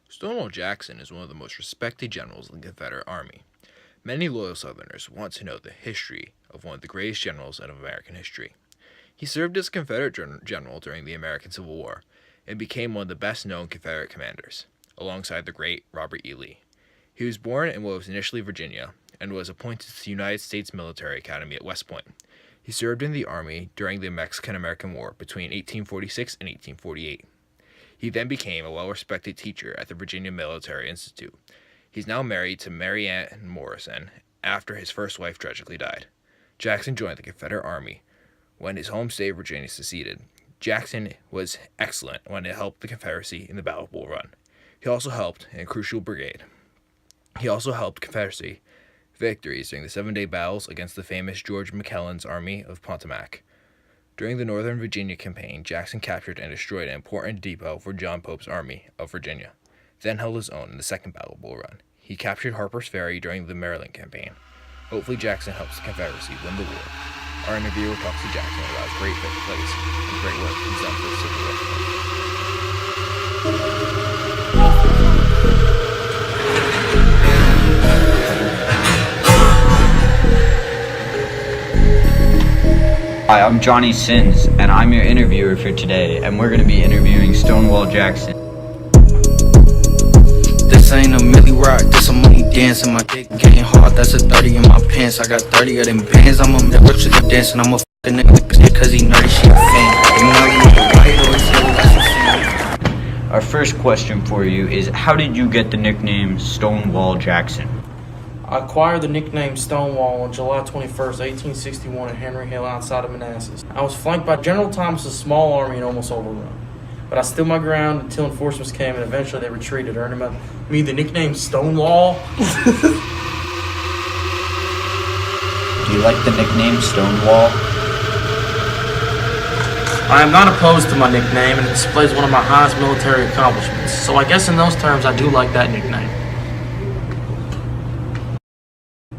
Stonewall Jackson is one of the most respected generals in the Confederate Army. Many loyal Southerners want to know the history of one of the greatest generals in American history. He served as a Confederate general during the American Civil War and became one of the best-known Confederate commanders, alongside the great Robert E. Lee. He was born in what was initially Virginia and was appointed to the United States Military Academy at West Point. He served in the Army during the Mexican-American War between 1846 and 1848. He then became a well-respected teacher at the Virginia Military Institute. He's now married to Mary Ann Morrison after his first wife tragically died. Jackson joined the Confederate Army when his home state of Virginia seceded. Jackson was excellent when it helped the Confederacy in the Battle of Bull Run. He also helped in a crucial brigade. He also helped Confederacy victories during the 7-day battles against the famous George McClellan's Army of Potomac. During the Northern Virginia campaign, Jackson captured and destroyed an important depot for John Pope's Army of Virginia, then held his own in the Second Battle of Bull Run. He captured Harper's Ferry during the Maryland campaign. Hopefully Jackson helps the Confederacy win the war. Our interviewer talks to Jackson about his great legacy and great work he's done for the Civil War. Hi, I'm Johnny Sins, and I'm your interviewer for today, and we're going to be interviewing Stonewall Jackson. This ain't a Millie Rock, this a money dance, and my dick getting hard, that's a 30 in my pants. I got 30 of them bands, I'm a rich with the dancing, I'm a fucking nigga cause he nerdy, she a fan. Our first question for you is, how did you get the nickname Stonewall Jackson? I acquired the nickname Stonewall on July 21st, 1861 at Henry Hill outside of Manassas. I was flanked by General Thomas's small army and almost overrun. But I stood my ground until enforcements came and eventually they retreated, earning me the nickname Stonewall. Do you like the nickname Stonewall? I am not opposed to my nickname and it displays one of my highest military accomplishments. So I guess in those terms I do like that nickname.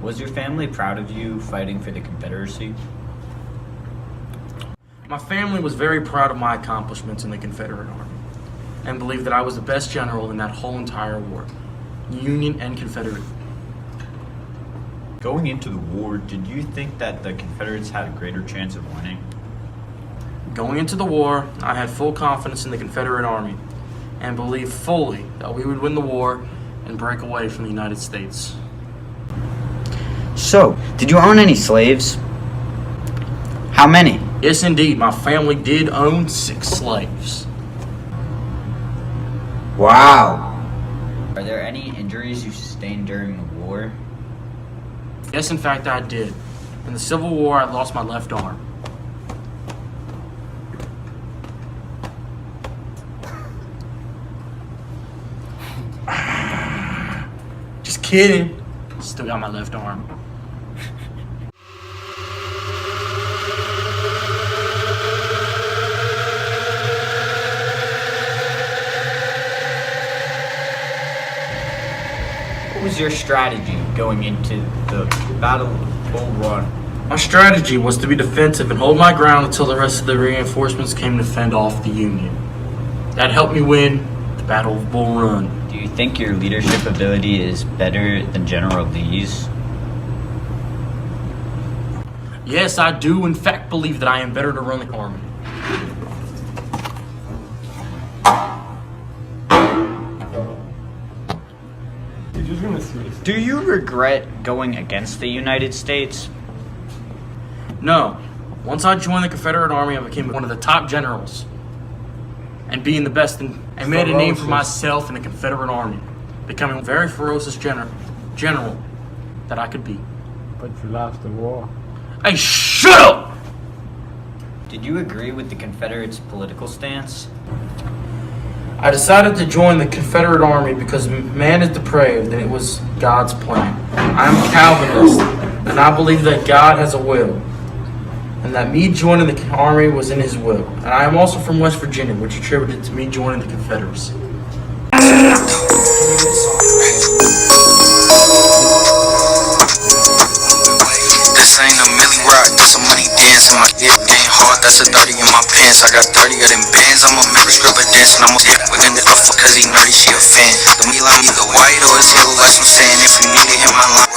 Was your family proud of you fighting for the Confederacy? My family was very proud of my accomplishments in the Confederate Army and believed that I was the best general in that whole entire war, Union and Confederate. Going into the war, did you think that the Confederates had a greater chance of winning? Going into the war, I had full confidence in the Confederate Army and believed fully that we would win the war and break away from the United States. So, did you own any slaves? How many? Yes, indeed. My family did own 6 slaves. Wow. Are there any injuries you sustained during the war? Yes, in fact, I did. In the Civil War, I lost my left arm. Just kidding. Still got my left arm. What was your strategy going into the Battle of Bull Run? My strategy was to be defensive and hold my ground until the rest of the reinforcements came to fend off the Union. That helped me win the Battle of Bull Run. Do you think your leadership ability is better than General Lee's? Yes, I do in fact believe that I am better to run the army. Do you regret going against the United States? No. Once I joined the Confederate Army, I became one of the top generals. And being the best and made a name for myself in the Confederate Army. Becoming a very ferocious general that I could be. But you lost the war. Hey, shut up! Did you agree with the Confederates' political stance? I decided to join the Confederate Army because man is depraved and it was God's plan. I am a Calvinist and I believe that God has a will and that me joining the Army was in his will. And I am also from West Virginia, which attributed to me joining the Confederacy. This ain't a Millie Rock, this a money dance, and my dick getting hard, that's a 30 in my pants. I got 30 of them bands, I'm a member, scribble dancing. I'm a hit within the alpha, cause he nerdy, she a fan. The me like either white or his heel, like some sand. If you need to hit my line.